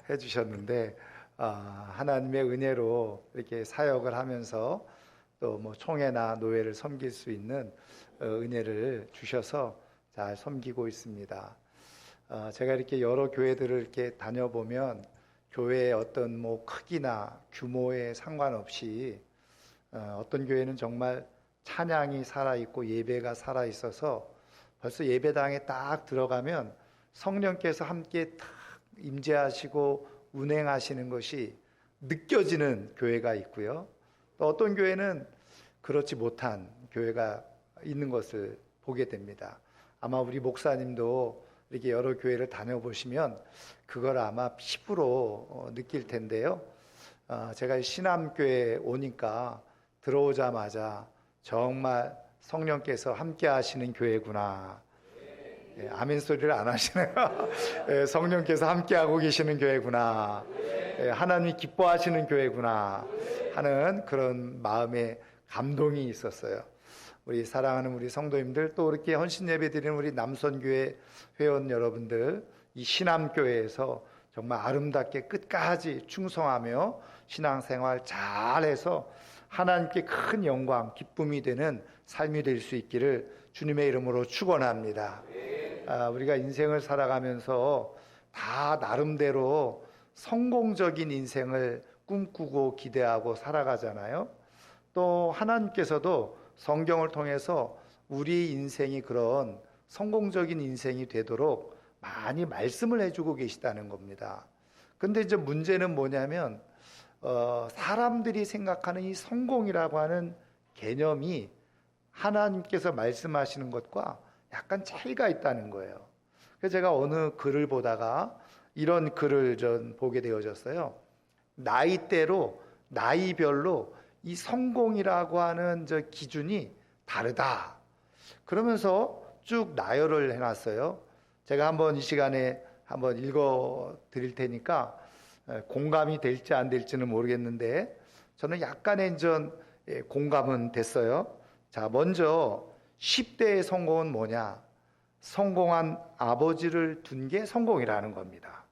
해주셨는데 하나님의 은혜로 이렇게 사역을 하면서 또 뭐 총회나 노회를 섬길 수 있는 은혜를 주셔서 잘 섬기고 있습니다. 제가 이렇게 여러 교회들을 이렇게 다녀보면 교회의 어떤 뭐 크기나 규모에 상관없이 어떤 교회는 정말 찬양이 살아있고 예배가 살아있어서 벌써 예배당에 딱 들어가면 성령께서 함께 딱 임재하시고 운행하시는 것이 느껴지는 교회가 있고요. 또 어떤 교회는 그렇지 못한 교회가 있는 것을 보게 됩니다. 아마 우리 목사님도 이렇게 여러 교회를 다녀보시면 그걸 아마 피부로 느낄 텐데요. 제가 신암교회에 오니까 들어오자마자 정말 성령께서 함께 하시는 교회구나. 아멘 소리를 안 하시네요. 성령께서 함께하고 계시는 교회구나. 하나님이 기뻐하시는 교회구나 하는 그런 마음의 감동이 있었어요. 우리 사랑하는 우리 성도님들, 또 이렇게 헌신 예배 드리는 우리 남선교회 회원 여러분들, 이 신암교회에서 정말 아름답게 끝까지 충성하며 신앙생활 잘해서 하나님께 큰 영광, 기쁨이 되는 삶이 될 수 있기를 주님의 이름으로 축원합니다. 우리가 인생을 살아가면서 다 나름대로 성공적인 인생을 꿈꾸고 기대하고 살아가잖아요. 또 하나님께서도 성경을 통해서 우리 인생이 그런 성공적인 인생이 되도록 많이 말씀을 해주고 계시다는 겁니다. 근데 이제 문제는 뭐냐면 사람들이 생각하는 이 성공이라고 하는 개념이 하나님께서 말씀하시는 것과 약간 차이가 있다는 거예요. 그래서 제가 어느 글을 보다가 이런 글을 전 보게 되어졌어요. 나이대로, 나이별로 이 성공이라고 하는 저 기준이 다르다. 그러면서 쭉 나열을 해놨어요. 제가 한번 이 시간에 한번 읽어 드릴 테니까 공감이 될지 안 될지는 모르겠는데 저는 약간의 공감은 됐어요. 자, 먼저 10대의 성공은 뭐냐? 성공한 아버지를 둔 게 성공이라는 겁니다.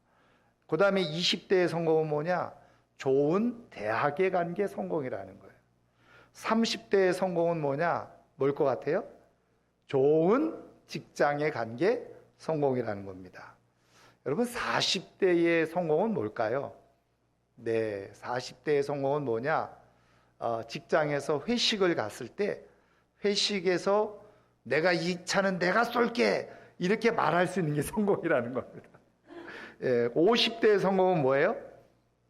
그 다음에 20대의 성공은 뭐냐? 좋은 대학에 간 게 성공이라는 거예요. 30대의 성공은 뭐냐? 뭘 것 같아요? 좋은 직장에 간 게 성공이라는 겁니다. 여러분, 40대의 성공은 뭘까요? 네, 40대의 성공은 뭐냐? 직장에서 회식을 갔을 때 회식에서 내가 이 차는 내가 쏠게 이렇게 말할 수 있는 게 성공이라는 겁니다. 50대의 성공은 뭐예요?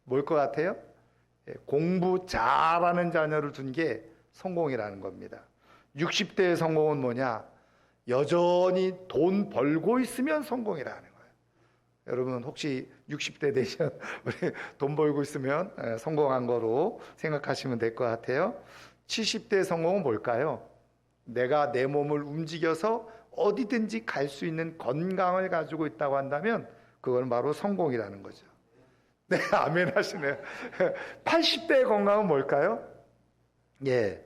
뭘 것 같아요? 공부 잘하는 자녀를 둔 게 성공이라는 겁니다. 60대의 성공은 뭐냐? 여전히 돈 벌고 있으면 성공이라는 거예요. 여러분 혹시 60대 되시면 우리 돈 벌고 있으면 성공한 거로 생각하시면 될 것 같아요. 70대의 성공은 뭘까요? 내가 내 몸을 움직여서 어디든지 갈 수 있는 건강을 가지고 있다고 한다면 그건 바로 성공이라는 거죠. 네, 아멘 하시네요. 80대의 건강은 뭘까요? 예,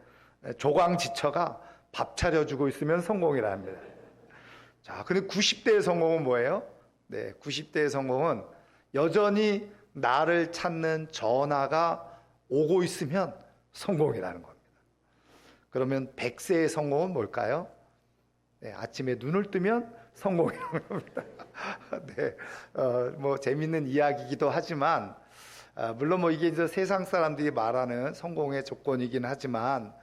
조강지처가 밥 차려주고 있으면 성공이랍니다. 자, 근데 90대의 성공은 뭐예요? 네, 90대의 성공은 여전히 나를 찾는 전화가 오고 있으면 성공이라는 겁니다. 그러면 100세의 성공은 뭘까요? 네, 아침에 눈을 뜨면 성공이라는 겁니다. 네, 뭐 재밌는 이야기이기도 하지만 물론 뭐 이게 이제 세상 사람들이 말하는 성공의 조건이긴 하지만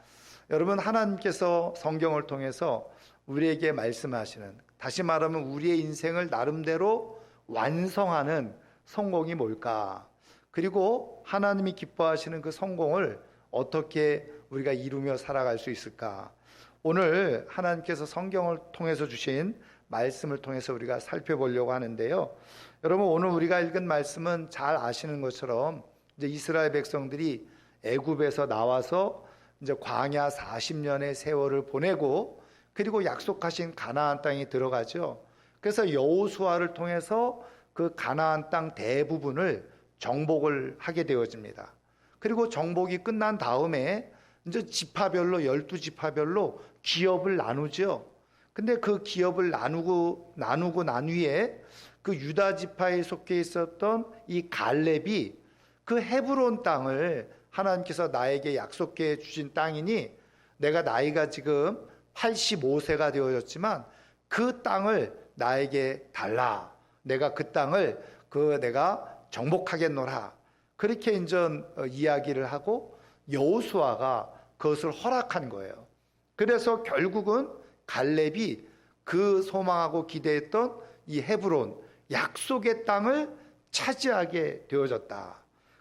여러분, 하나님께서 성경을 통해서 우리에게 말씀하시는, 다시 말하면 우리의 인생을 나름대로 완성하는 성공이 뭘까? 그리고 하나님이 기뻐하시는 그 성공을 어떻게 우리가 이루며 살아갈 수 있을까? 오늘 하나님께서 성경을 통해서 주신 말씀을 통해서 우리가 살펴보려고 하는데요. 여러분, 오늘 우리가 읽은 말씀은 잘 아시는 것처럼 이제 이스라엘 백성들이 애굽에서 나와서 이제 광야 40년의 세월을 보내고 그리고 약속하신 가나안 땅에 들어가죠. 그래서 여호수아를 통해서 그 가나안 땅 대부분을 정복을 하게 되어집니다. 그리고 정복이 끝난 다음에 이제 지파별로 12지파별로 기업을 나누죠. 근데 그 기업을 나누고 난 후에 그 유다 지파에 속해 있었던 이 갈렙이 그 헤브론 땅을 하나님께서 나에게 약속해 주신 땅이니 내가 나이가 지금 85세가 되어졌지만 그 땅을 나에게 달라. 내가 그 땅을 내가 정복하겠노라. 그렇게 이제 이야기를 하고 여호수아가 그것을 허락한 거예요. 그래서 결국은 갈렙이 그 소망하고 기대했던 이 헤브론 약속의 땅을 차지하게 되어졌다.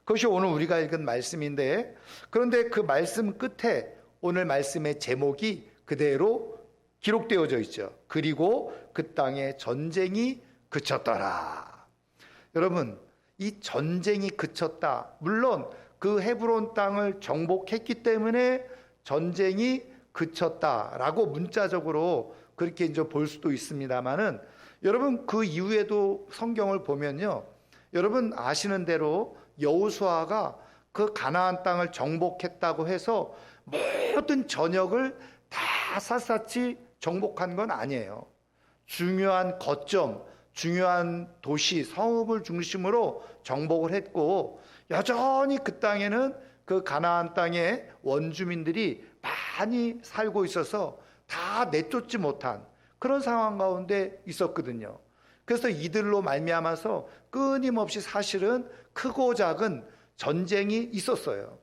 그것이 오늘 우리가 읽은 말씀인데, 그런데 그 말씀 끝에 오늘 말씀의 제목이 그대로 기록되어져 있죠. 그리고 그 땅에 전쟁이 그쳤더라. 여러분, 이 전쟁이 그쳤다. 물론 그 헤브론 땅을 정복했기 때문에 전쟁이 그쳤다라고 문자적으로 그렇게 이제 볼 수도 있습니다만은, 여러분 그 이후에도 성경을 보면요, 여러분 아시는 대로 여호수아가 그 가나안 땅을 정복했다고 해서 모든 전역을 다 샅샅이 정복한 건 아니에요. 중요한 거점, 중요한 도시, 성읍을 중심으로 정복을 했고, 여전히 그 땅에는 그 가나안 땅의 원주민들이 많이 살고 있어서 다 내쫓지 못한 그런 상황 가운데 있었거든요. 그래서 이들로 말미암아서 끊임없이 사실은 크고 작은 전쟁이 있었어요.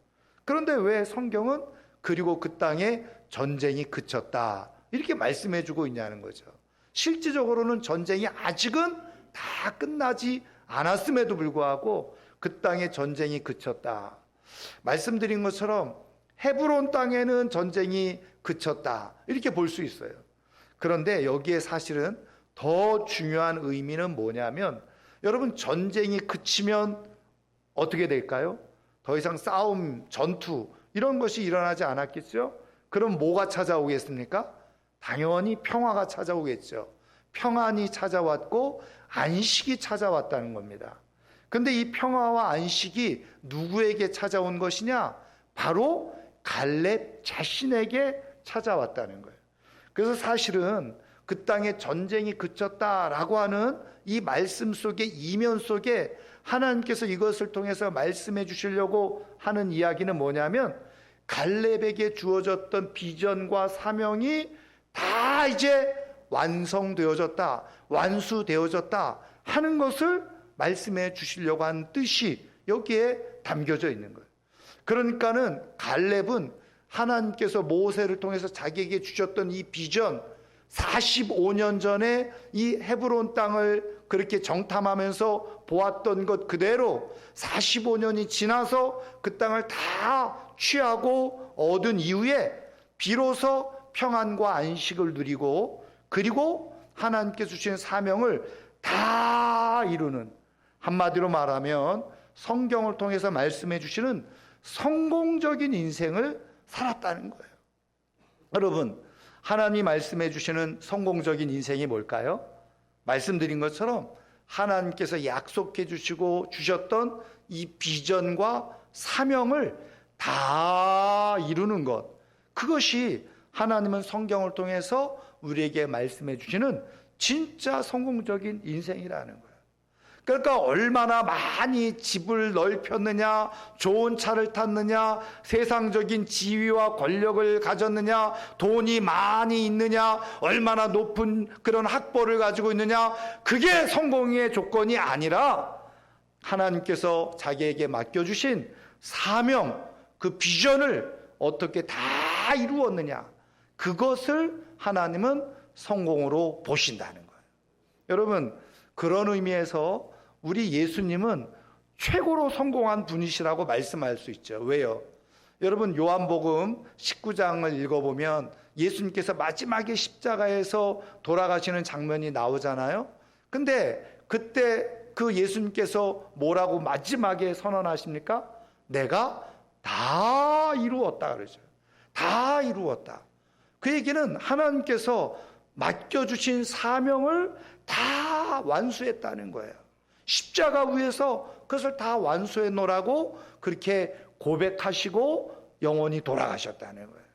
그런데 왜 성경은 그리고 그 땅에 전쟁이 그쳤다 이렇게 말씀해 주고 있냐는 거죠. 실질적으로는 전쟁이 아직은 다 끝나지 않았음에도 불구하고 그 땅에 전쟁이 그쳤다. 말씀드린 것처럼 헤브론 땅에는 전쟁이 그쳤다 이렇게 볼 수 있어요. 그런데 여기에 사실은 더 중요한 의미는 뭐냐면, 여러분 전쟁이 그치면 어떻게 될까요? 더 이상 싸움, 전투 이런 것이 일어나지 않았겠죠? 그럼 뭐가 찾아오겠습니까? 당연히 평화가 찾아오겠죠. 평안이 찾아왔고 안식이 찾아왔다는 겁니다. 근데 이 평화와 안식이 누구에게 찾아온 것이냐? 바로 갈렙 자신에게 찾아왔다는 거예요. 그래서 사실은 그 땅에 전쟁이 그쳤다라고 하는 이 말씀 속에, 이면 속에 하나님께서 이것을 통해서 말씀해 주시려고 하는 이야기는 뭐냐면, 갈렙에게 주어졌던 비전과 사명이 다 이제 완성되어졌다, 완수되어졌다 하는 것을 말씀해 주시려고 하는 뜻이 여기에 담겨져 있는 거예요. 그러니까는 갈렙은 하나님께서 모세를 통해서 자기에게 주셨던 이 비전, 45년 전에 이 헤브론 땅을 그렇게 정탐하면서 보았던 것 그대로 45년이 지나서 그 땅을 다 취하고 얻은 이후에 비로소 평안과 안식을 누리고, 그리고 하나님께 주신 사명을 다 이루는, 한마디로 말하면 성경을 통해서 말씀해 주시는 성공적인 인생을 살았다는 거예요. 여러분, 하나님 말씀해 주시는 성공적인 인생이 뭘까요? 말씀드린 것처럼 하나님께서 약속해 주시고 주셨던 이 비전과 사명을 다 이루는 것, 그것이 하나님은 성경을 통해서 우리에게 말씀해 주시는 진짜 성공적인 인생이라는 거예요. 그러니까 얼마나 많이 집을 넓혔느냐, 좋은 차를 탔느냐, 세상적인 지위와 권력을 가졌느냐, 돈이 많이 있느냐, 얼마나 높은 그런 학벌을 가지고 있느냐, 그게 성공의 조건이 아니라 하나님께서 자기에게 맡겨주신 사명, 그 비전을 어떻게 다 이루었느냐, 그것을 하나님은 성공으로 보신다는 거예요. 여러분, 그런 의미에서 우리 예수님은 최고로 성공한 분이시라고 말씀할 수 있죠. 왜요? 여러분, 요한복음 19장을 읽어보면 예수님께서 마지막에 십자가에서 돌아가시는 장면이 나오잖아요. 근데 그때 그 예수님께서 뭐라고 마지막에 선언하십니까? 내가 다 이루었다 그러죠. 다 이루었다. 그 얘기는 하나님께서 맡겨주신 사명을 다 완수했다는 거예요. 십자가 위에서 그것을 다 완수해 놓으라고 그렇게 고백하시고 영원히 돌아가셨다는 거예요.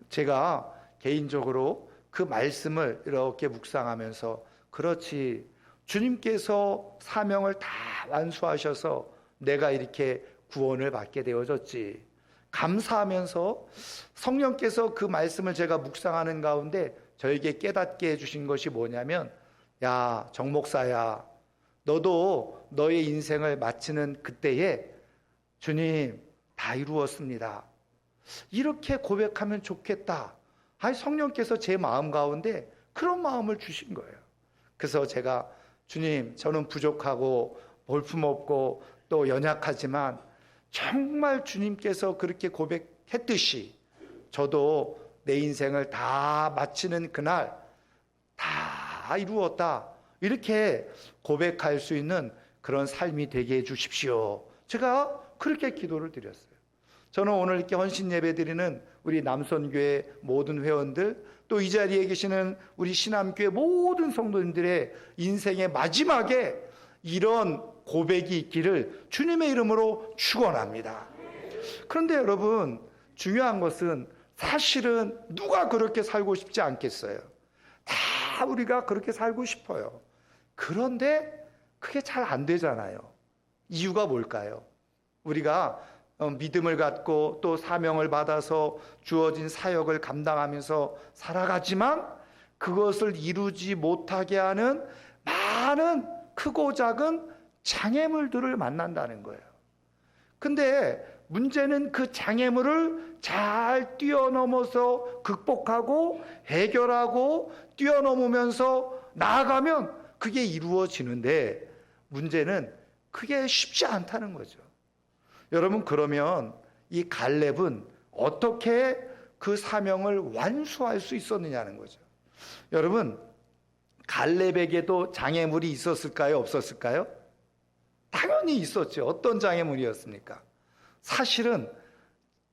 제가 개인적으로 그 말씀을 이렇게 묵상하면서, 그렇지, 주님께서 사명을 다 완수하셔서 내가 이렇게 구원을 받게 되어졌지. 감사하면서 성령께서 그 말씀을 제가 묵상하는 가운데 저에게 깨닫게 해주신 것이 뭐냐면, 야, 정 목사야, 너도 너의 인생을 마치는 그때에 주님 다 이루었습니다, 이렇게 고백하면 좋겠다. 아니, 성령께서 제 마음 가운데 그런 마음을 주신 거예요. 그래서 제가 주님, 저는 부족하고 볼품없고 또 연약하지만 정말 주님께서 그렇게 고백했듯이 저도 내 인생을 다 마치는 그날 다 이루었다, 이렇게 고백할 수 있는 그런 삶이 되게 해 주십시오. 제가 그렇게 기도를 드렸어요. 저는 오늘 이렇게 헌신 예배 드리는 우리 남선교회 모든 회원들, 또 이 자리에 계시는 우리 신암교회 모든 성도님들의 인생의 마지막에 이런 고백이 있기를 주님의 이름으로 축원합니다. 그런데 여러분, 중요한 것은 사실은 누가 그렇게 살고 싶지 않겠어요? 다 우리가 그렇게 살고 싶어요. 그런데 그게 잘 안 되잖아요. 이유가 뭘까요? 우리가 믿음을 갖고 또 사명을 받아서 주어진 사역을 감당하면서 살아가지만 그것을 이루지 못하게 하는 많은 크고 작은 장애물들을 만난다는 거예요. 근데 문제는 그 장애물을 잘 뛰어넘어서 극복하고 해결하고 뛰어넘으면서 나아가면 그게 이루어지는데, 문제는 그게 쉽지 않다는 거죠. 여러분, 그러면 이 갈렙은 어떻게 그 사명을 완수할 수 있었느냐는 거죠. 여러분, 갈렙에게도 장애물이 있었을까요? 없었을까요? 당연히 있었죠. 어떤 장애물이었습니까? 사실은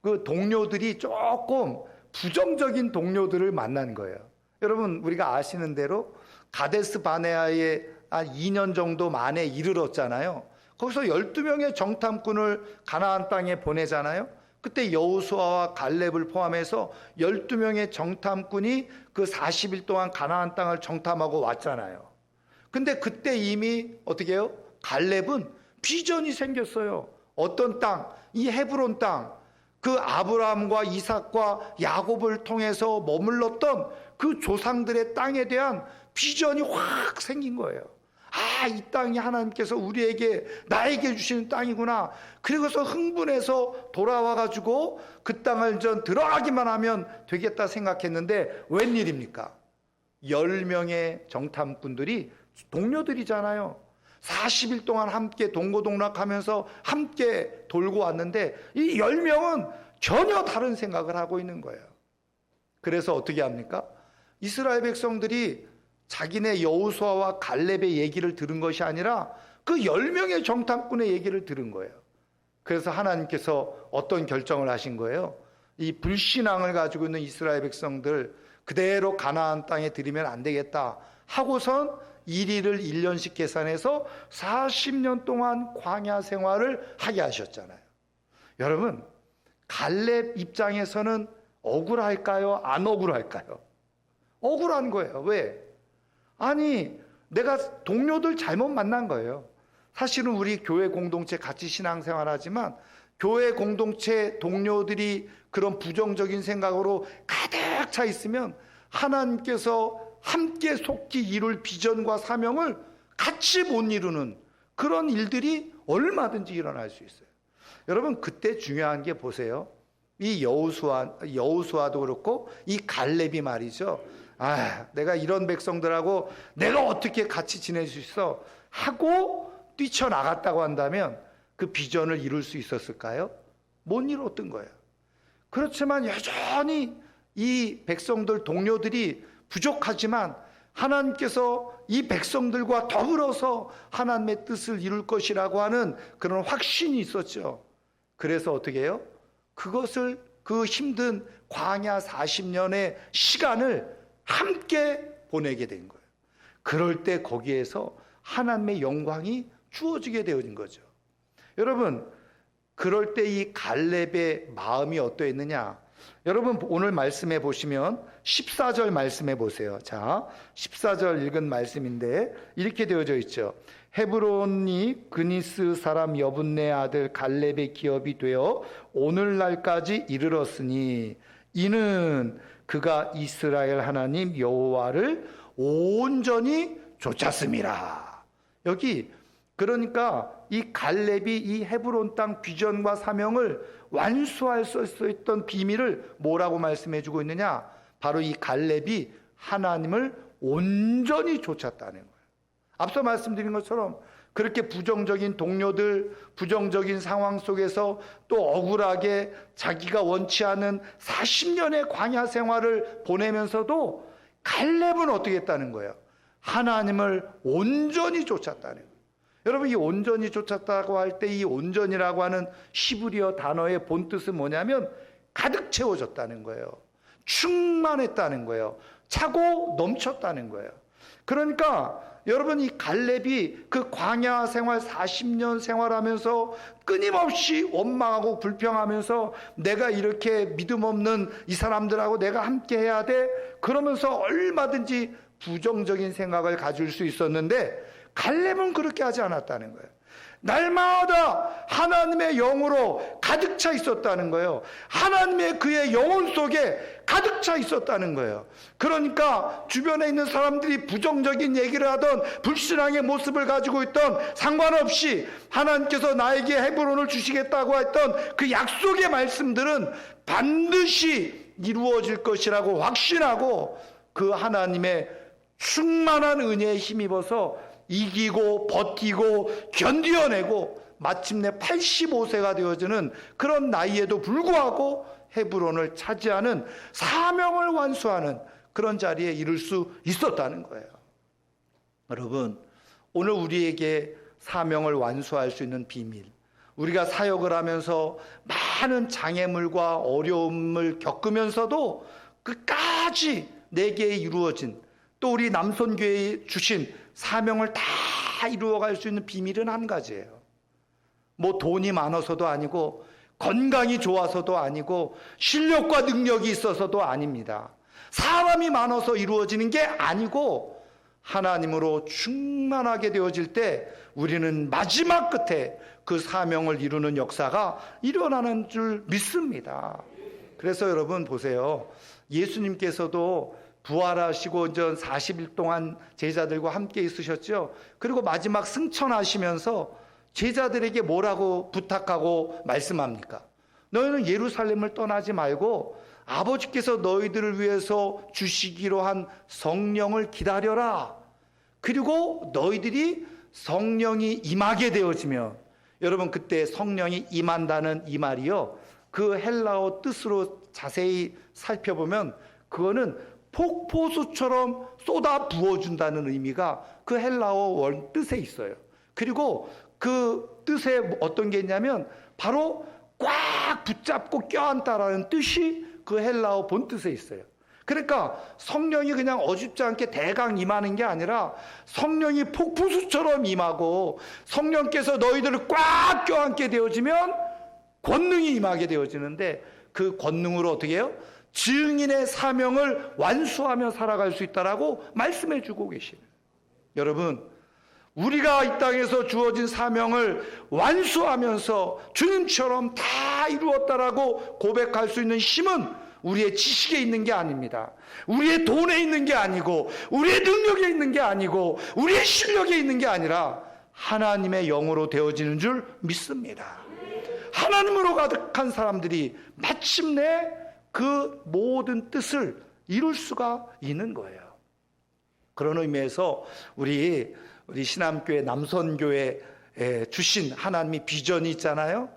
그 동료들이 조금 부정적인 동료들을 만난 거예요. 여러분, 우리가 아시는 대로 가데스 바네아에 한 2년 정도 만에 이르렀잖아요. 거기서 12명의 정탐꾼을 가나안 땅에 보내잖아요. 그때 여호수아와 갈렙을 포함해서 12명의 정탐꾼이 그 40일 동안 가나안 땅을 정탐하고 왔잖아요. 근데 그때 이미 어떻게 해요? 갈렙은 비전이 생겼어요. 어떤 땅? 이 헤브론 땅. 그 아브라함과 이삭과 야곱을 통해서 머물렀던 그 조상들의 땅에 대한 비전이 확 생긴 거예요. 아, 이 땅이 하나님께서 우리에게, 나에게 주시는 땅이구나. 그리고서 흥분해서 돌아와가지고 그 땅을 전 들어가기만 하면 되겠다 생각했는데 웬일입니까? 10명의 정탐꾼들이 동료들이잖아요. 40일 동안 함께 동고동락하면서 함께 돌고 왔는데 이 10명은 전혀 다른 생각을 하고 있는 거예요. 그래서 어떻게 합니까? 이스라엘 백성들이 자기네 여호수아와 갈렙의 얘기를 들은 것이 아니라 그 10명의 정탐꾼의 얘기를 들은 거예요. 그래서 하나님께서 어떤 결정을 하신 거예요? 이 불신앙을 가지고 있는 이스라엘 백성들 그대로 가나안 땅에 들이면 안 되겠다 하고선 일일을 1년씩 계산해서 40년 동안 광야 생활을 하게 하셨잖아요. 여러분, 갈렙 입장에서는 억울할까요? 안 억울할까요? 억울한 거예요. 왜? 아니, 내가 동료들 잘못 만난 거예요. 사실은 우리 교회 공동체 같이 신앙생활 하지만 교회 공동체 동료들이 그런 부정적인 생각으로 가득 차 있으면 하나님께서 함께 속히 이룰 비전과 사명을 같이 못 이루는 그런 일들이 얼마든지 일어날 수 있어요. 여러분, 그때 중요한 게 보세요. 이 여호수아도 그렇고 이 갈렙이 말이죠. 아, 내가 이런 백성들하고 내가 어떻게 같이 지낼 수 있어? 하고 뛰쳐나갔다고 한다면 그 비전을 이룰 수 있었을까요? 못 이뤘던 거예요. 그렇지만 여전히 이 백성들 동료들이 부족하지만 하나님께서 이 백성들과 더불어서 하나님의 뜻을 이룰 것이라고 하는 그런 확신이 있었죠. 그래서 어떻게 해요? 그것을, 그 힘든 광야 40년의 시간을 함께 보내게 된 거예요. 그럴 때 거기에서 하나님의 영광이 주어지게 되어진 거죠. 여러분, 그럴 때 이 갈렙의 마음이 어떠했느냐? 여러분 오늘 말씀해 보시면 14절 말씀해 보세요. 자, 14절 읽은 말씀인데 이렇게 되어져 있죠. 헤브론이 그니스 사람 여분네 아들 갈렙의 기업이 되어 오늘날까지 이르렀으니 이는 그가 이스라엘 하나님 여호와를 온전히 좇았음이라. 여기 그러니까 이 갈렙이 이 헤브론 땅 비전과 사명을 완수할 수 있던 비밀을 뭐라고 말씀해 주고 있느냐? 바로 이 갈렙이 하나님을 온전히 좇았다는 거예요. 앞서 말씀드린 것처럼 그렇게 부정적인 동료들, 부정적인 상황 속에서 또 억울하게 자기가 원치 않은 40년의 광야 생활을 보내면서도 갈렙은 어떻게 했다는 거예요? 하나님을 온전히 좇았다는 거예요. 여러분, 이 온전히 좇았다고 할 때 이 온전이라고 하는 히브리어 단어의 본뜻은 뭐냐면 가득 채워졌다는 거예요. 충만했다는 거예요. 차고 넘쳤다는 거예요. 그러니까 여러분, 이 갈렙이 그 광야 생활 40년 생활하면서 끊임없이 원망하고 불평하면서 내가 이렇게 믿음 없는 이 사람들하고 내가 함께 해야 돼? 그러면서 얼마든지 부정적인 생각을 가질 수 있었는데 갈렙은 그렇게 하지 않았다는 거예요. 날마다 하나님의 영으로 가득 차 있었다는 거예요. 하나님의 그의 영혼 속에 가득 차 있었다는 거예요. 그러니까 주변에 있는 사람들이 부정적인 얘기를 하던 불신앙의 모습을 가지고 있던 상관없이 하나님께서 나에게 헤브론을 주시겠다고 했던 그 약속의 말씀들은 반드시 이루어질 것이라고 확신하고 그 하나님의 충만한 은혜에 힘입어서 이기고 버티고 견디어내고 마침내 85세가 되어지는 그런 나이에도 불구하고 헤브론을 차지하는 사명을 완수하는 그런 자리에 이를 수 있었다는 거예요. 여러분, 오늘 우리에게 사명을 완수할 수 있는 비밀, 우리가 사역을 하면서 많은 장애물과 어려움을 겪으면서도 끝까지 내게 이루어진 또 우리 남손교회에 주신 사명을 다 이루어갈 수 있는 비밀은 한 가지예요. 뭐 돈이 많아서도 아니고 건강이 좋아서도 아니고 실력과 능력이 있어서도 아닙니다. 사람이 많아서 이루어지는 게 아니고 하나님으로 충만하게 되어질 때 우리는 마지막 끝에 그 사명을 이루는 역사가 일어나는 줄 믿습니다. 그래서 여러분 보세요. 예수님께서도 부활하시고 전 40일 동안 제자들과 함께 있으셨죠. 그리고 마지막 승천하시면서 제자들에게 뭐라고 부탁하고 말씀합니까? 너희는 예루살렘을 떠나지 말고 아버지께서 너희들을 위해서 주시기로 한 성령을 기다려라. 그리고 너희들이 성령이 임하게 되어지면, 여러분 그때 성령이 임한다는 이 말이요, 그 헬라어 뜻으로 자세히 살펴보면 그거는 폭포수처럼 쏟아 부어준다는 의미가 그 헬라어 원 뜻에 있어요. 그리고 그 뜻에 어떤 게 있냐면 바로 꽉 붙잡고 껴안다라는 뜻이 그 헬라어 본뜻에 있어요. 그러니까 성령이 그냥 어줍지 않게 대강 임하는 게 아니라 성령이 폭포수처럼 임하고 성령께서 너희들을 꽉 껴안게 되어지면 권능이 임하게 되어지는데 그 권능으로 어떻게 해요? 증인의 사명을 완수하며 살아갈 수 있다라고 말씀해 주고 계시는. 여러분, 우리가 이 땅에서 주어진 사명을 완수하면서 주님처럼 다 이루었다라고 고백할 수 있는 힘은 우리의 지식에 있는 게 아닙니다. 우리의 돈에 있는 게 아니고 우리의 능력에 있는 게 아니고 우리의 실력에 있는 게 아니라 하나님의 영으로 되어지는 줄 믿습니다. 하나님으로 가득한 사람들이 마침내 그 모든 뜻을 이룰 수가 있는 거예요. 그런 의미에서 우리 신암교회 남선교회에 주신 하나님의 비전이 있잖아요.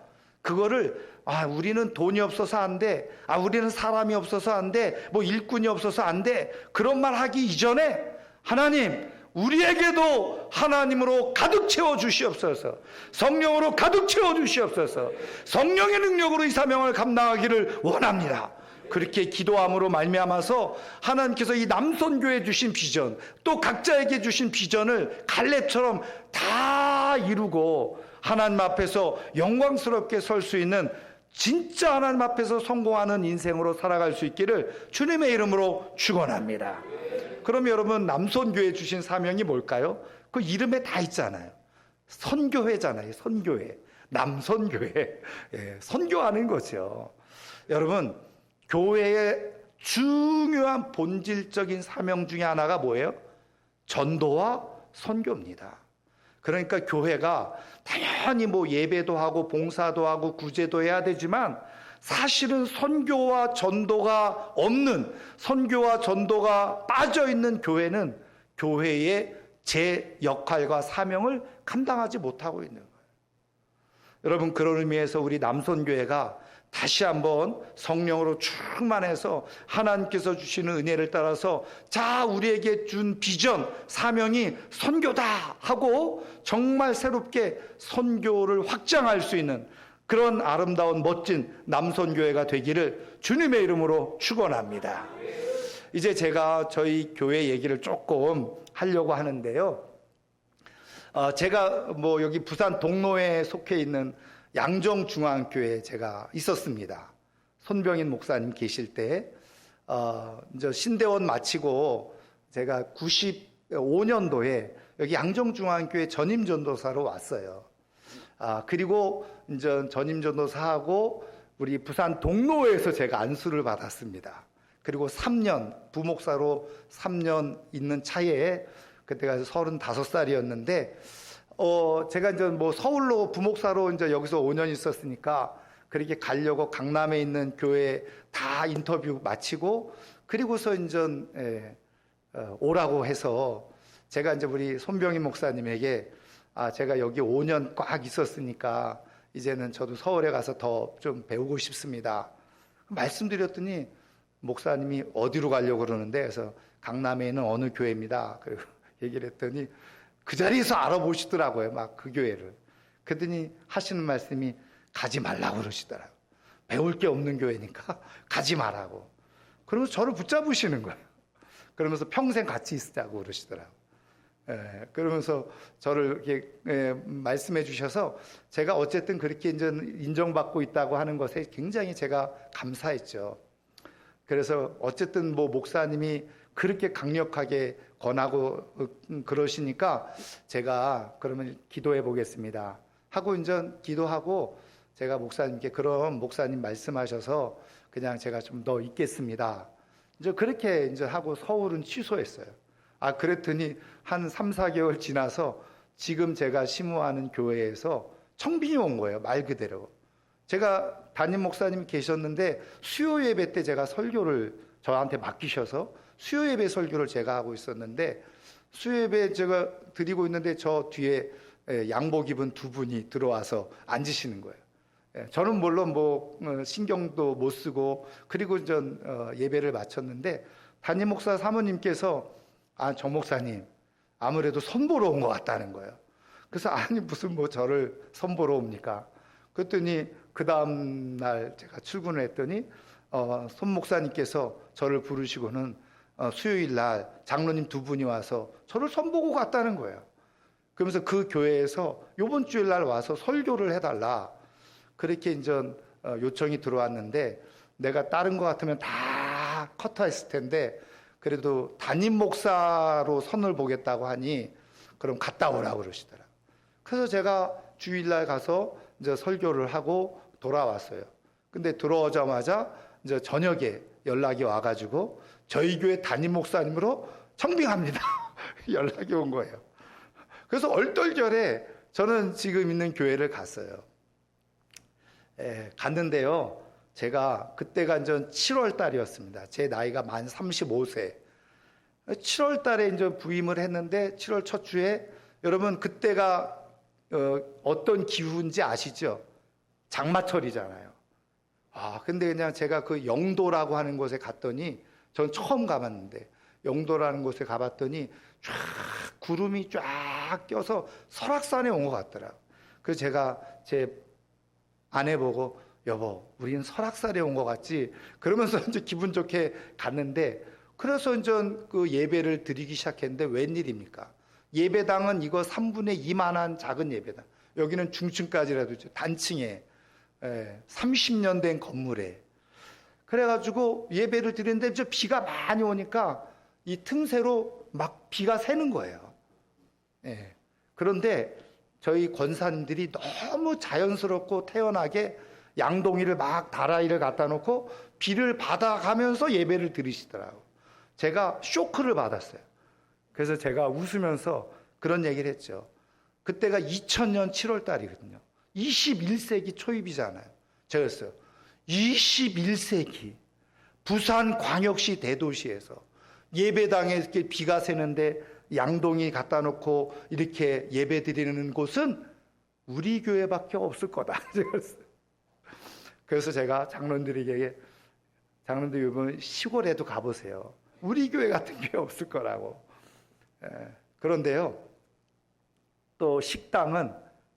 그거를 우리는 돈이 없어서 안 돼. 우리는 사람이 없어서 안 돼. 뭐 일꾼이 없어서 안 돼. 그런 말 하기 이전에 하나님, 우리에게도 하나님으로 가득 채워 주시옵소서. 성령으로 가득 채워 주시옵소서. 성령의 능력으로 이 사명을 감당하기를 원합니다. 그렇게 기도함으로 말미암아서 하나님께서 이 남손교회에 주신 비전, 또 각자에게 주신 비전을 갈렙처럼 다 이루고 하나님 앞에서 영광스럽게 설 수 있는 진짜 하나님 앞에서 성공하는 인생으로 살아갈 수 있기를 주님의 이름으로 축원합니다. 그럼 여러분, 남선교회 주신 사명이 뭘까요? 그 이름에 다 있잖아요. 선교회잖아요. 선교회. 남선교회. 예, 선교하는 거죠. 여러분, 교회의 중요한 본질적인 사명 중에 하나가 뭐예요? 전도와 선교입니다. 그러니까 교회가 당연히 뭐 예배도 하고 봉사도 하고 구제도 해야 되지만, 사실은 선교와 전도가 없는, 선교와 전도가 빠져있는 교회는 교회의 제 역할과 사명을 감당하지 못하고 있는 거예요. 여러분, 그런 의미에서 우리 남선교회가 다시 한번 성령으로 충만해서 하나님께서 주시는 은혜를 따라서, 자, 우리에게 준 비전, 사명이 선교다 하고 정말 새롭게 선교를 확장할 수 있는 그런 아름다운 멋진 남선교회가 되기를 주님의 이름으로 축원합니다. 이제 제가 저희 교회 얘기를 조금 하려고 하는데요. 제가 뭐 여기 부산 동로에 속해 있는 양정중앙교회에 제가 있었습니다. 손병인 목사님 계실 때, 이제 신대원 마치고 제가 95년도에 여기 양정중앙교회 전임전도사로 왔어요. 그리고 이제 전임전도사하고 우리 부산 동로에서 제가 안수를 받았습니다. 그리고 3년, 부목사로 3년 있는 차에, 그때가 35살이었는데, 제가 이제 뭐 서울로 부목사로 이제 여기서 5년 있었으니까 그렇게 가려고 강남에 있는 교회 다 인터뷰 마치고, 그리고서 이제 오라고 해서 제가 이제 우리 손병인 목사님에게, 제가 여기 5년 꽉 있었으니까 이제는 저도 서울에 가서 더 좀 배우고 싶습니다. 말씀드렸더니 목사님이 어디로 가려고 그러는데, 그래서 강남에 있는 어느 교회입니다. 그리고 얘기를 했더니 그 자리에서 알아보시더라고요. 막 그 교회를. 그랬더니 하시는 말씀이 가지 말라고 그러시더라고요. 배울 게 없는 교회니까 가지 말라고. 그러면서 저를 붙잡으시는 거예요. 그러면서 평생 같이 있자고 그러시더라고요. 그러면서 저를 이렇게 말씀해 주셔서 제가 어쨌든 그렇게 이제 인정받고 있다고 하는 것에 굉장히 제가 감사했죠. 그래서 어쨌든 뭐 목사님이 그렇게 강력하게 권하고 그러시니까 제가 그러면 기도해 보겠습니다 하고 이제 기도하고, 제가 목사님께 그럼 목사님 말씀하셔서 그냥 제가 좀 더 있겠습니다. 이제 그렇게 이제 하고 서울은 취소했어요. 그랬더니 한 3, 4개월 지나서 지금 제가 심우하는 교회에서 청빙이 온 거예요. 말 그대로. 제가 담임 목사님이 계셨는데 수요 예배 때 제가 설교를 저한테 맡기셔서 수요 예배 설교를 제가 하고 있었는데, 수요 예배 제가 드리고 있는데 저 뒤에 양복 입은 두 분이 들어와서 앉으시는 거예요. 저는 물론 뭐 신경도 못 쓰고, 그리고 전 예배를 마쳤는데 담임 목사 사모님께서 저 목사님 아무래도 선보러 온 것 같다는 거예요. 그래서 아니 무슨 뭐 저를 선보러 옵니까? 그랬더니 그 다음 날 제가 출근을 했더니 손 목사님께서 저를 부르시고는 수요일 날 장로님 두 분이 와서 저를 선보고 갔다는 거예요. 그러면서 그 교회에서 이번 주일 날 와서 설교를 해달라, 그렇게 이제 요청이 들어왔는데, 내가 다른 거 같으면 다 커터했을 텐데 그래도 담임 목사로 선을 보겠다고 하니 그럼 갔다 오라고 그러시더라고요. 그래서 제가 주일날 가서 이제 설교를 하고 돌아왔어요. 근데 들어오자마자 이제 저녁에 연락이 와가지고 저희 교회 담임 목사님으로 청빙합니다. 연락이 온 거예요. 그래서 얼떨결에 저는 지금 있는 교회를 갔어요. 갔는데요. 제가 그때가 이제 7월 달이었습니다. 제 나이가 만 35세. 7월 달에 이제 부임을 했는데 7월 첫 주에, 여러분 그때가 어떤 기후인지 아시죠? 장마철이잖아요. 근데 그냥 제가 그 영도라고 하는 곳에 갔더니, 전 처음 가봤는데 영도라는 곳에 가봤더니 쫙 구름이 쫙 껴서 설악산에 온 것 같더라고요. 그래서 제가 제 아내 보고, 여보, 우리는 설악산에 온 것 같지? 그러면서 이제 기분 좋게 갔는데, 그래서 이제 그 예배를 드리기 시작했는데 웬일입니까? 예배당은 이거 3분의 2만한 작은 예배당. 여기는 중층까지라도 단층에 30년 된 건물에. 그래가지고 예배를 드리는데 이제 비가 많이 오니까 이 틈새로 막 비가 새는 거예요. 그런데 저희 권사님들이 너무 자연스럽고 태연하게 양동이를 막 다라이를 갖다 놓고 비를 받아가면서 예배를 드리시더라고요. 제가 쇼크를 받았어요. 그래서 제가 웃으면서 그런 얘기를 했죠. 그때가 2000년 7월 달이거든요. 21세기 초입이잖아요. 제가 했어요. 21세기 부산광역시 대도시에서 예배당에 이렇게 비가 새는데 양동이 갖다 놓고 이렇게 예배 드리는 곳은 우리 교회밖에 없을 거다. 그래서 제가 장로님들에게 장로님들 이번 시골에도 가보세요. 우리 교회 같은 교회 없을 거라고. 그런데요, 또 식당은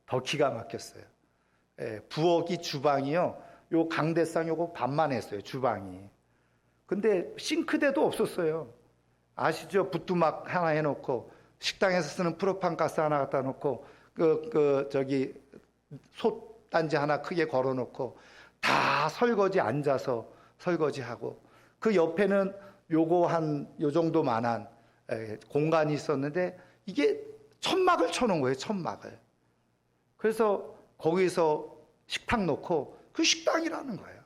더 기가 막혔어요. 부엌이 주방이요, 요 강대상 요거 반만 했어요, 주방이. 근데 싱크대도 없었어요. 아시죠? 부뚜막 하나 해놓고 식당에서 쓰는 프로판 가스 하나 갖다 놓고 저기 솥단지 하나 크게 걸어놓고 다 설거지 앉아서 설거지하고 그 옆에는 요거 한 요 정도만한 공간이 있었는데 이게 천막을 쳐놓은 거예요. 천막을. 그래서 거기서 식탁 놓고 그 식당이라는 거예요.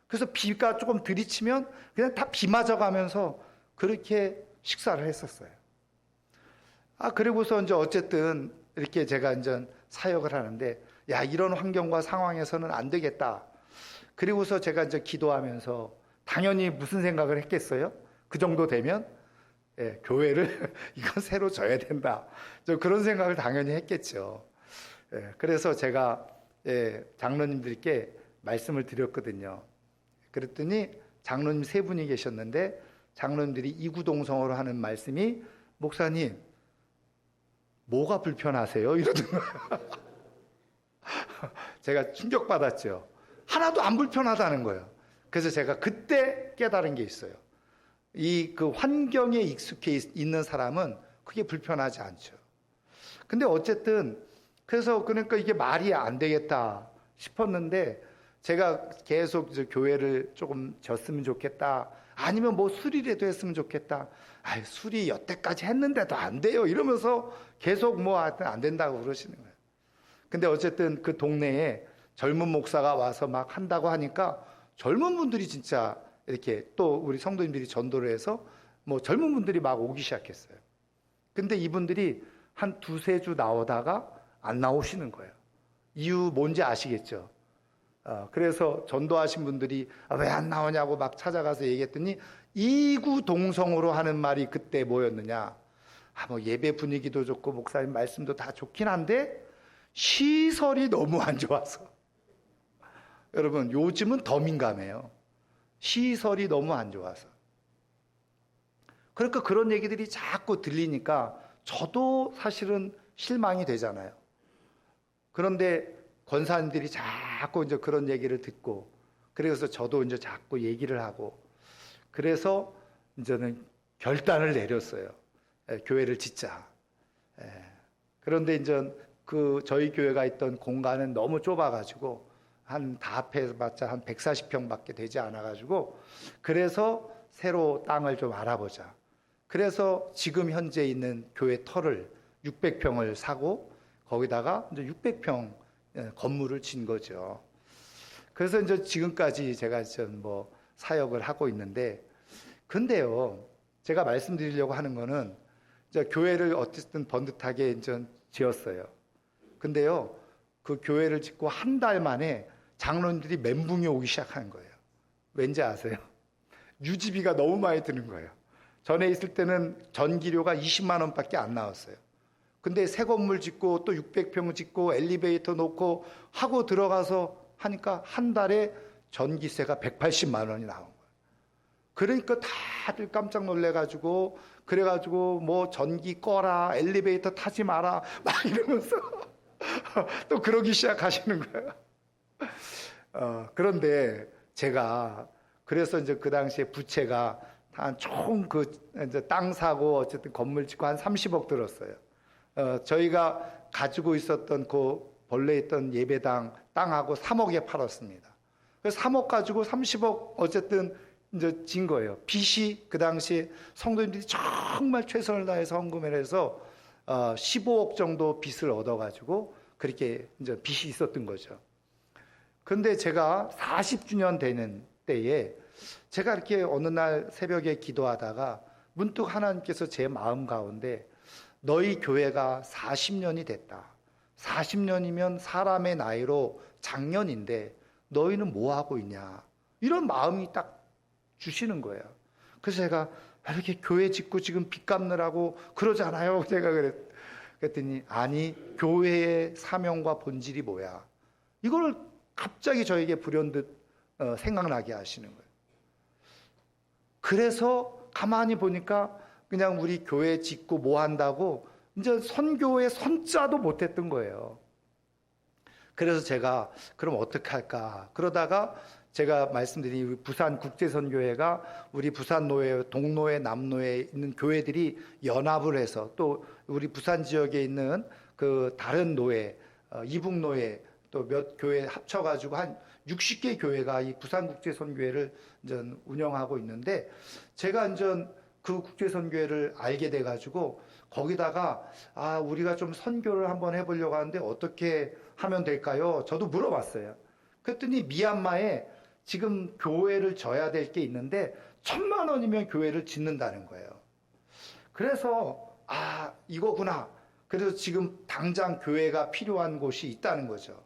그래서 비가 조금 들이치면 그냥 다 비 맞아가면서 그렇게 식사를 했었어요. 그리고서 이제 어쨌든 이렇게 제가 이제 사역을 하는데, 야, 이런 환경과 상황에서는 안 되겠다. 그리고서 제가 이제 기도하면서 당연히 무슨 생각을 했겠어요? 그 정도 되면 교회를 이건 새로 져야 된다. 그런 생각을 당연히 했겠죠. 그래서 제가 장로님들께 말씀을 드렸거든요. 그랬더니 장로님 세 분이 계셨는데 장로님들이 이구동성으로 하는 말씀이, 목사님 뭐가 불편하세요? 이러더라고요. 제가 충격받았죠. 하나도 안 불편하다는 거예요. 그래서 제가 그때 깨달은 게 있어요. 그 환경에 익숙해 있는 사람은 그게 불편하지 않죠. 근데 어쨌든 그래서 그러니까 이게 말이 안 되겠다 싶었는데 제가 계속 교회를 조금 졌으면 좋겠다. 아니면 뭐 수리라도 했으면 좋겠다. 수리 여태까지 했는데도 안 돼요. 이러면서 계속 뭐 하여튼 안 된다고 그러시는 거예요. 근데 어쨌든 그 동네에 젊은 목사가 와서 막 한다고 하니까 젊은 분들이 진짜 이렇게 또 우리 성도님들이 전도를 해서 뭐 젊은 분들이 막 오기 시작했어요. 근데 이분들이 한 두세 주 나오다가 안 나오시는 거예요. 이유 뭔지 아시겠죠? 그래서 전도하신 분들이 왜 안 나오냐고 막 찾아가서 얘기했더니 이구동성으로 하는 말이 그때 뭐였느냐? 뭐 예배 분위기도 좋고 목사님 말씀도 다 좋긴 한데 시설이 너무 안 좋아서. 여러분 요즘은 더 민감해요. 시설이 너무 안 좋아서. 그러니까 그런 얘기들이 자꾸 들리니까 저도 사실은 실망이 되잖아요. 그런데 권사님들이 자꾸 이제 그런 얘기를 듣고, 그래서 저도 이제 자꾸 얘기를 하고, 그래서 이제는 결단을 내렸어요. 교회를 짓자. 그런데 이제 저희 교회가 있던 공간은 너무 좁아가지고 다 합해봤자 한 140평밖에 되지 않아가지고, 그래서 새로 땅을 좀 알아보자. 그래서 지금 현재 있는 교회 터를 600평을 사고 거기다가 이제 600평 건물을 진 거죠. 그래서 이제 지금까지 제가 뭐 사역을 하고 있는데, 근데요, 제가 말씀드리려고 하는 거는 이제 교회를 어쨌든 번듯하게 이제 지었어요. 근데요, 그 교회를 짓고 한 달 만에 장로님들이 멘붕이 오기 시작하는 거예요. 왠지 아세요? 유지비가 너무 많이 드는 거예요. 전에 있을 때는 전기료가 20만 원밖에 안 나왔어요. 근데 새 건물 짓고 또 600평 짓고 엘리베이터 놓고 하고 들어가서 하니까 한 달에 전기세가 180만 원이 나온 거예요. 그러니까 다들 깜짝 놀래가지고, 그래가지고 뭐 전기 꺼라, 엘리베이터 타지 마라 막 이러면서 또 그러기 시작하시는 거예요. 그런데 제가 그래서 이제 그 당시에 부채가 한 총 이제 땅 사고 어쨌든 건물 짓고 한 30억 들었어요. 저희가 가지고 있었던 그 본래 있던 예배당 땅하고 3억에 팔았습니다. 그래서 3억 가지고 30억 어쨌든 이제 진 거예요. 빚이 그 당시에 성도님들이 정말 최선을 다해서 헌금을 해서 15억 정도 빚을 얻어가지고 그렇게 이제 빚이 있었던 거죠. 그런데 제가 40주년 되는 때에 제가 이렇게 어느 날 새벽에 기도하다가 문득 하나님께서 제 마음 가운데 너희 교회가 40년이 됐다. 40년이면 사람의 나이로 작년인데 너희는 뭐 하고 있냐. 이런 마음이 딱 주시는 거예요. 그래서 제가 이렇게 교회 짓고 지금 빚 갚느라고 그러잖아요. 제가 그랬더니 아니 교회의 사명과 본질이 뭐야. 이걸 갑자기 저에게 불현듯 생각나게 하시는 거예요. 그래서 가만히 보니까 그냥 우리 교회 짓고 뭐 한다고 이제 선교의 선자도 못했던 거예요. 그래서 제가 그럼 어떻게 할까? 그러다가 제가 말씀드린 우리 부산국제선교회가 우리 부산노회, 동노회, 남노회에 있는 교회들이 연합을 해서 또 우리 부산 지역에 있는 그 다른 노회, 이북노회 또 몇 교회 합쳐가지고 한 60개 교회가 이 부산국제선교회를 이제 운영하고 있는데 제가 이제 그 국제선교회를 알게 돼가지고 거기다가 우리가 좀 선교를 한번 해보려고 하는데 어떻게 하면 될까요? 저도 물어봤어요. 그랬더니 미얀마에 지금 교회를 져야 될 게 있는데 1,000만 원이면 교회를 짓는다는 거예요. 그래서 이거구나. 그래서 지금 당장 교회가 필요한 곳이 있다는 거죠.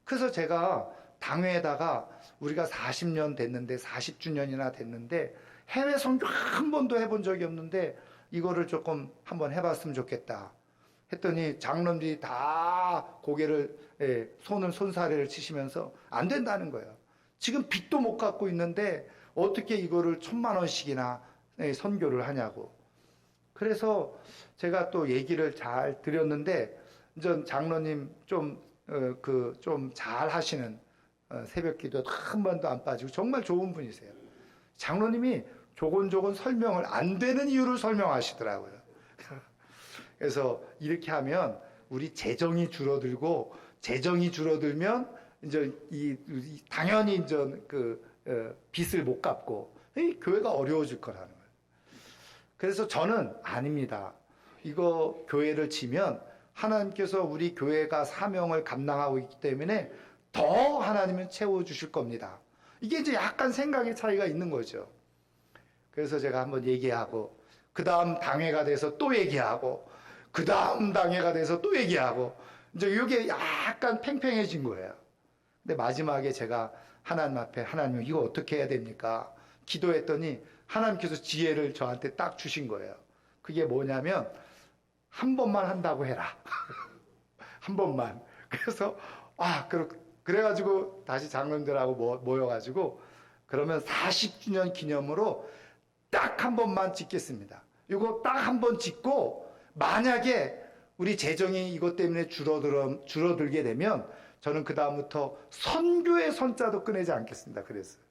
그래서 제가 당회에다가 우리가 40년 됐는데 40주년이나 됐는데 해외 선교 한 번도 해본 적이 없는데 이거를 조금 한번 해봤으면 좋겠다 했더니 장로님들이 다 고개를 손을 손사래를 치시면서 안 된다는 거예요. 지금 빚도 못 갚고 있는데 어떻게 이거를 1,000만 원씩이나 선교를 하냐고. 그래서 제가 또 얘기를 잘 드렸는데 전 장로님 좀 잘 하시는 새벽기도 한 번도 안 빠지고 정말 좋은 분이세요. 장로님이 조곤조곤 설명을 안 되는 이유를 설명하시더라고요. 그래서 이렇게 하면 우리 재정이 줄어들고 재정이 줄어들면 이제 당연히 이제 빚을 못 갚고 교회가 어려워질 거라는 거예요. 그래서 저는 아닙니다. 이거 교회를 지면 하나님께서 우리 교회가 사명을 감당하고 있기 때문에 더 하나님은 채워주실 겁니다. 이게 이제 약간 생각의 차이가 있는 거죠. 그래서 제가 한번 얘기하고 그 다음 당회가 돼서 또 얘기하고 그 다음 당회가 돼서 또 얘기하고 이제 이게 약간 팽팽해진 거예요. 근데 마지막에 제가 하나님 앞에 하나님 이거 어떻게 해야 됩니까? 기도했더니 하나님께서 지혜를 저한테 딱 주신 거예요. 그게 뭐냐면 한 번만 한다고 해라. 한 번만. 그래서 그래가지고 다시 장로님들하고 모여가지고 그러면 40주년 기념으로 딱 한 번만 짓겠습니다. 이거 딱 한 번 짓고 만약에 우리 재정이 이것 때문에 줄어들게 되면 저는 그 다음부터 선교의 선자도 꺼내지 않겠습니다. 그랬어요.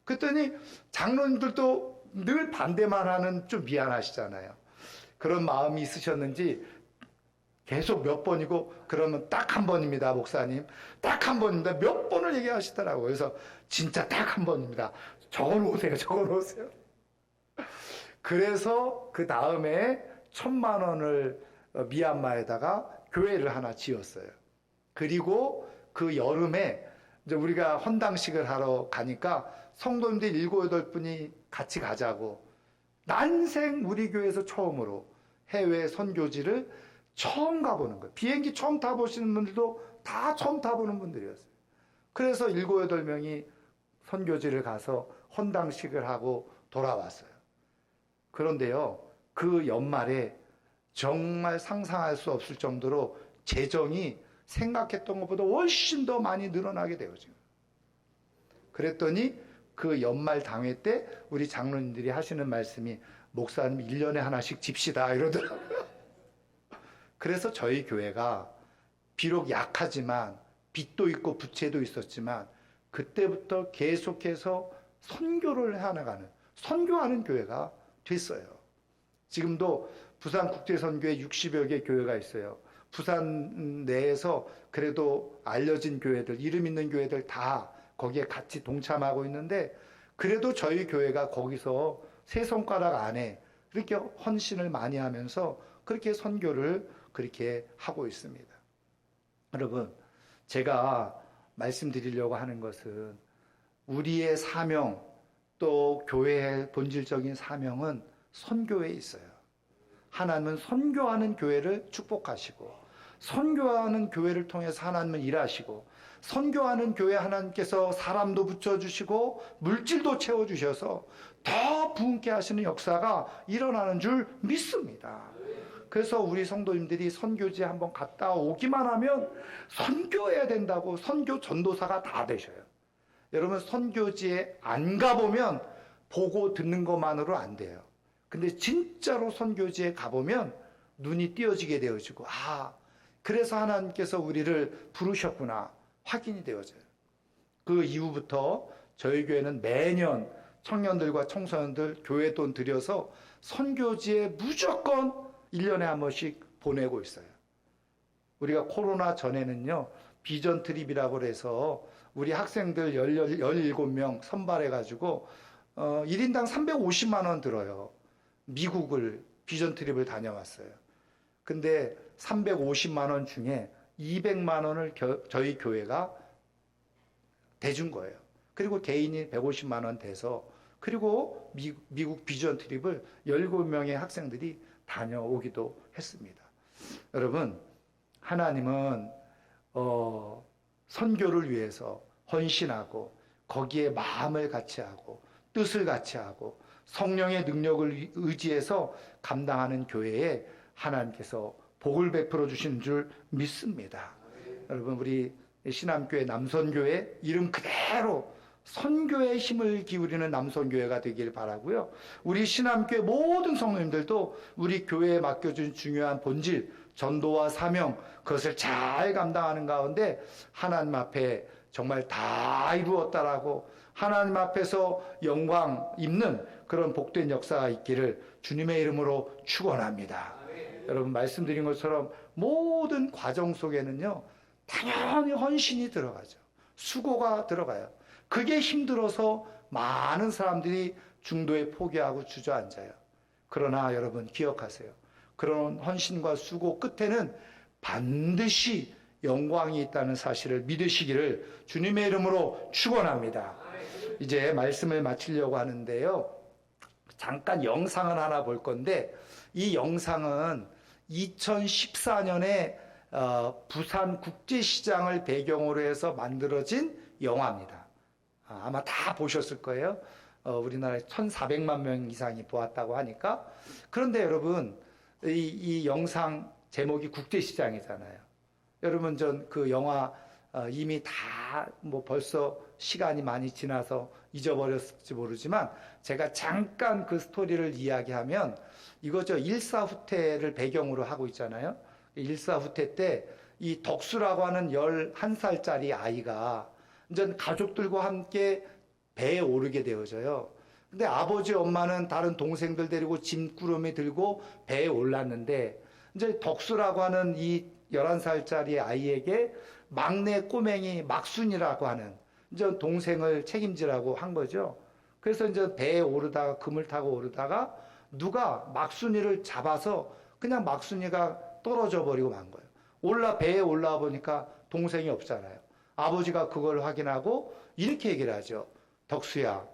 그랬더니 장로님들도 늘 반대만 하는 좀 미안하시잖아요. 그런 마음이 있으셨는지 계속 몇 번이고 그러면 딱 한 번입니다. 목사님. 딱 한 번입니다. 몇 번을 얘기하시더라고요. 그래서 진짜 딱 한 번입니다. 적어놓으세요. 그래서 그 다음에 1,000만 원을 미얀마에다가 교회를 하나 지었어요. 그리고 그 여름에 이제 우리가 헌당식을 하러 가니까 성도님들 7, 8분이 같이 가자고 난생 우리 교회에서 처음으로 해외 선교지를 처음 가보는 거예요. 비행기 처음 타보시는 분들도 다 처음 타보는 분들이었어요. 그래서 7, 8명이 선교지를 가서 헌당식을 하고 돌아왔어요. 그런데요, 그 연말에 정말 상상할 수 없을 정도로 재정이 생각했던 것보다 훨씬 더 많이 늘어나게 돼요, 지금. 그랬더니 그 연말 당회 때 우리 장로님들이 하시는 말씀이 목사님 1년에 하나씩 집시다 이러더라고요. 그래서 저희 교회가 비록 약하지만 빚도 있고 부채도 있었지만 그때부터 계속해서 선교를 해나가는 선교하는 교회가 됐어요. 지금도 부산국제선교회 60여 개 교회가 있어요. 부산 내에서 그래도 알려진 교회들, 이름 있는 교회들 다 거기에 같이 동참하고 있는데, 그래도 저희 교회가 거기서 세 손가락 안에 그렇게 헌신을 많이 하면서 그렇게 선교를 그렇게 하고 있습니다. 여러분, 제가 말씀드리려고 하는 것은 우리의 사명, 또 교회의 본질적인 사명은 선교에 있어요. 하나님은 선교하는 교회를 축복하시고, 선교하는 교회를 통해서 하나님은 일하시고, 선교하는 교회 하나님께서 사람도 붙여주시고 물질도 채워주셔서 더 부흥케 하시는 역사가 일어나는 줄 믿습니다. 그래서 우리 성도님들이 선교지에 한번 갔다 오기만 하면 선교해야 된다고 선교 전도사가 다 되셔요. 여러분, 선교지에 안 가보면 보고 듣는 것만으로 안 돼요. 근데 진짜로 선교지에 가보면 눈이 띄어지게 되어지고, 그래서 하나님께서 우리를 부르셨구나 확인이 되어져요. 그 이후부터 저희 교회는 매년 청년들과 청소년들 교회 돈 들여서 선교지에 무조건 1년에 한 번씩 보내고 있어요. 우리가 코로나 전에는요, 비전 트립이라고 해서 우리 학생들 17명 선발해가지고 1인당 350만 원 들어요. 미국을 비전 트립을 다녀왔어요. 근데 350만 원 중에 200만 원을 저희 교회가 대준 거예요. 그리고 개인이 150만 원 돼서, 그리고 미국 비전 트립을 17명의 학생들이 다녀오기도 했습니다. 여러분, 하나님은 선교를 위해서 헌신하고 거기에 마음을 같이 하고 뜻을 같이 하고 성령의 능력을 의지해서 감당하는 교회에 하나님께서 복을 베풀어 주시는 줄 믿습니다. 여러분, 우리 신암교회 남선교회 이름 그대로 선교에 힘을 기울이는 남선교회가 되길 바라고요. 우리 신암교회 모든 성도님들도 우리 교회에 맡겨준 중요한 본질, 전도와 사명, 그것을 잘 감당하는 가운데 하나님 앞에 정말 다 이루었다라고 하나님 앞에서 영광 입는 그런 복된 역사가 있기를 주님의 이름으로 축원합니다. 여러분, 말씀드린 것처럼 모든 과정 속에는요, 당연히 헌신이 들어가죠. 수고가 들어가요. 그게 힘들어서 많은 사람들이 중도에 포기하고 주저앉아요. 그러나 여러분 기억하세요. 그런 헌신과 수고 끝에는 반드시 영광이 있다는 사실을 믿으시기를 주님의 이름으로 축원합니다. 이제 말씀을 마치려고 하는데요, 잠깐 영상을 하나 볼 건데, 이 영상은 2014년에 부산 국제시장을 배경으로 해서 만들어진 영화입니다. 아마 다 보셨을 거예요. 우리나라에 1,400만 명 이상이 보았다고 하니까. 그런데 여러분, 이 영상 제목이 국제시장이잖아요. 여러분, 전 그 영화 이미 다 뭐 벌써 시간이 많이 지나서 잊어버렸을지 모르지만, 제가 잠깐 그 스토리를 이야기하면, 이거죠. 일사후퇴를 배경으로 하고 있잖아요. 일사후퇴 때 이 덕수라고 하는 11살짜리 아이가 이제 가족들과 함께 배에 오르게 되어져요. 근데 아버지 엄마는 다른 동생들 데리고 짐꾸러미 들고 배에 올랐는데, 이제 덕수라고 하는 이 11살짜리 아이에게 막내 꼬맹이 막순이라고 하는 이제 동생을 책임지라고 한 거죠. 그래서 이제 배에 오르다가, 금을 타고 오르다가 누가 막순이를 잡아서 그냥 막순이가 떨어져 버리고 만 거예요. 배에 올라와 보니까 동생이 없잖아요. 아버지가 그걸 확인하고 이렇게 얘기를 하죠. 덕수야,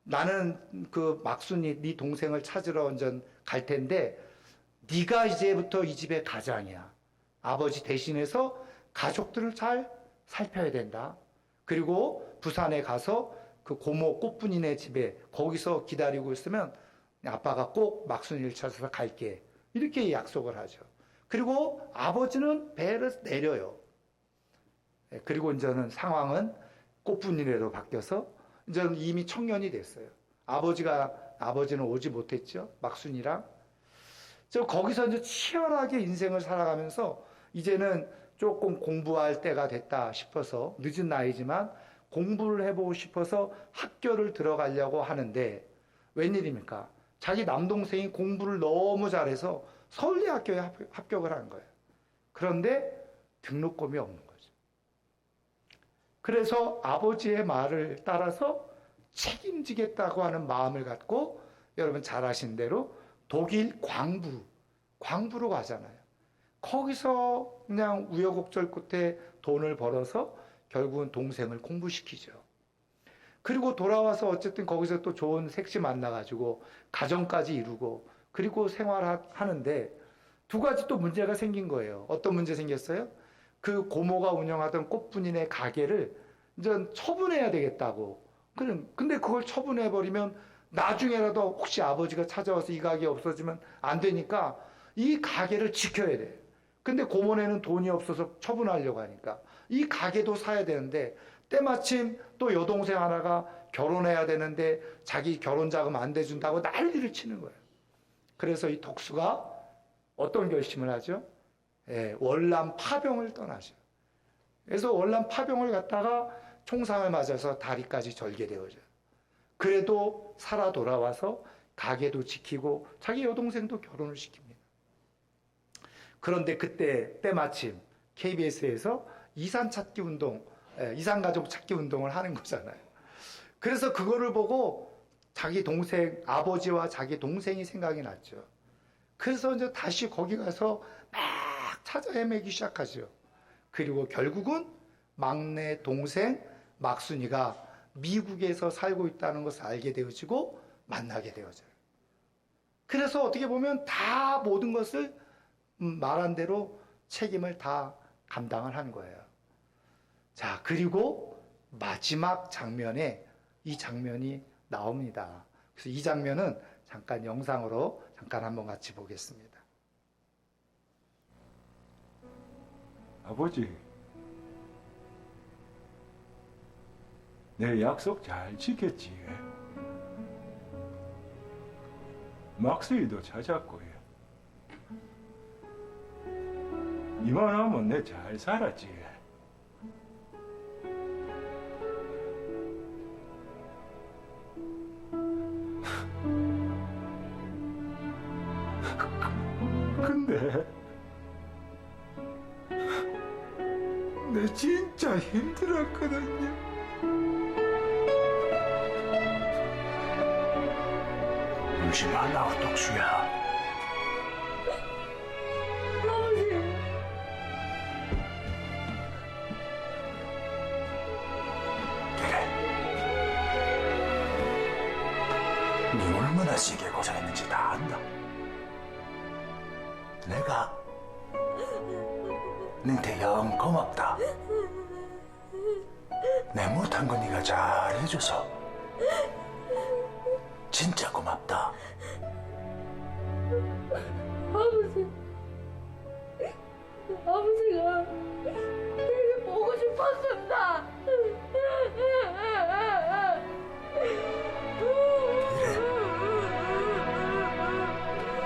나는 그 막순이 네 동생을 찾으러 완전 갈 텐데, 네가 이제부터 이 집의 가장이야. 아버지 대신해서 가족들을 잘 살펴야 된다. 그리고 부산에 가서 그 고모 꽃분이네 집에 거기서 기다리고 있으면 아빠가 꼭 막순이를 찾아서 갈게. 이렇게 약속을 하죠. 그리고 아버지는 배를 내려요. 그리고 이제는 상황은 꽃분이네로 바뀌어서 이제는 이미 청년이 됐어요. 아버지는 오지 못했죠. 막순이랑. 거기서 이제 치열하게 인생을 살아가면서 이제는 조금 공부할 때가 됐다 싶어서, 늦은 나이지만 공부를 해보고 싶어서 학교를 들어가려고 하는데, 웬일입니까? 자기 남동생이 공부를 너무 잘해서 서울대학교에 합격을 한 거예요. 그런데 등록금이 없는 거죠. 그래서 아버지의 말을 따라서 책임지겠다고 하는 마음을 갖고 여러분 잘 아신 대로 독일 광부로 가잖아요. 거기서 그냥 우여곡절 끝에 돈을 벌어서 결국은 동생을 공부시키죠. 그리고 돌아와서 어쨌든 거기서 또 좋은 색시 만나가지고 가정까지 이루고 그리고 생활하는데 두 가지 또 문제가 생긴 거예요. 어떤 문제 생겼어요? 그 고모가 운영하던 꽃분이네 가게를 이제 처분해야 되겠다고. 근데 그걸 처분해버리면 나중에라도 혹시 아버지가 찾아와서 이 가게 없어지면 안 되니까 이 가게를 지켜야 돼. 근데 고모네는 돈이 없어서 처분하려고 하니까 이 가게도 사야 되는데 때마침 또 여동생 하나가 결혼해야 되는데 자기 결혼 자금 안 대준다고 난리를 치는 거예요. 그래서 이 덕수가 어떤 결심을 하죠? 월남 파병을 떠나죠. 그래서 월남 파병을 갔다가 총상을 맞아서 다리까지 절개되어져요. 그래도 살아 돌아와서 가게도 지키고 자기 여동생도 결혼을 시킵니다. 그런데 그때 때마침 KBS에서 이산가족 찾기 운동을 하는 거잖아요. 그래서 그거를 보고 자기 동생, 아버지와 자기 동생이 생각이 났죠. 그래서 이제 다시 거기 가서 막 찾아 헤매기 시작하죠. 그리고 결국은 막내 동생 막순이가 미국에서 살고 있다는 것을 알게 되어지고 만나게 되어져요. 그래서 어떻게 보면 다 모든 것을 말한 대로 책임을 다 감당을 한 거예요. 자, 그리고 마지막 장면에 이 장면이 나옵니다. 그래서 이 장면은 잠깐 영상으로 잠깐 한번 같이 보겠습니다. 아버지, 내 약속 잘 지켰지? 막수이도 찾았고요. 이만하면 내 잘 살았지? 근데 내 진짜 힘들었거든요. 울지 말라고, 덕수야. 그래. 네 얼마나 세게 고생했는지 다 안다. 내가 너한테 영 고맙다. 내 못한 거 네가 잘해줘서 진짜 고맙다. 아버지가 되게 보고 싶었습니다.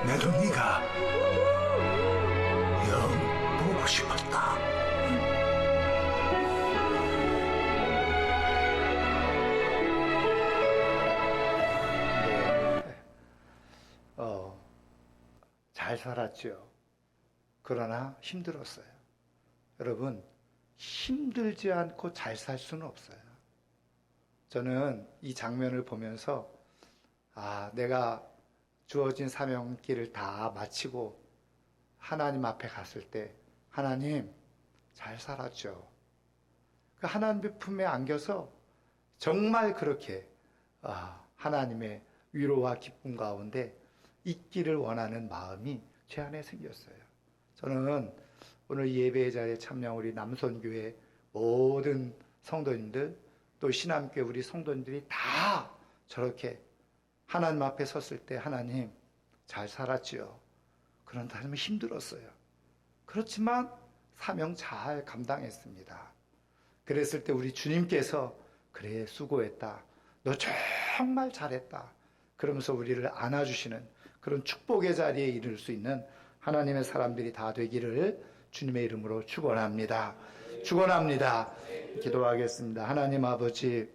나도 네가 영 보고 싶었다. 잘 살았죠. 그러나 힘들었어요. 여러분, 힘들지 않고 잘 살 수는 없어요. 저는 이 장면을 보면서 내가 주어진 사명길을 다 마치고 하나님 앞에 갔을 때 하나님 잘 살았죠. 그 하나님의 품에 안겨서 정말 그렇게 하나님의 위로와 기쁨 가운데 있기를 원하는 마음이 제 안에 생겼어요. 저는 오늘 예배 자리에 참여한 우리 남선교회 모든 성도님들 또 신암교회 우리 성도님들이 다 저렇게 하나님 앞에 섰을 때 하나님 잘 살았지요. 그런 다음에 힘들었어요. 그렇지만 사명 잘 감당했습니다. 그랬을 때 우리 주님께서 그래 수고했다. 너 정말 잘했다. 그러면서 우리를 안아주시는 그런 축복의 자리에 이를 수 있는 하나님의 사람들이 다 되기를 주님의 이름으로 축원합니다. 축원합니다. 기도하겠습니다. 하나님 아버지,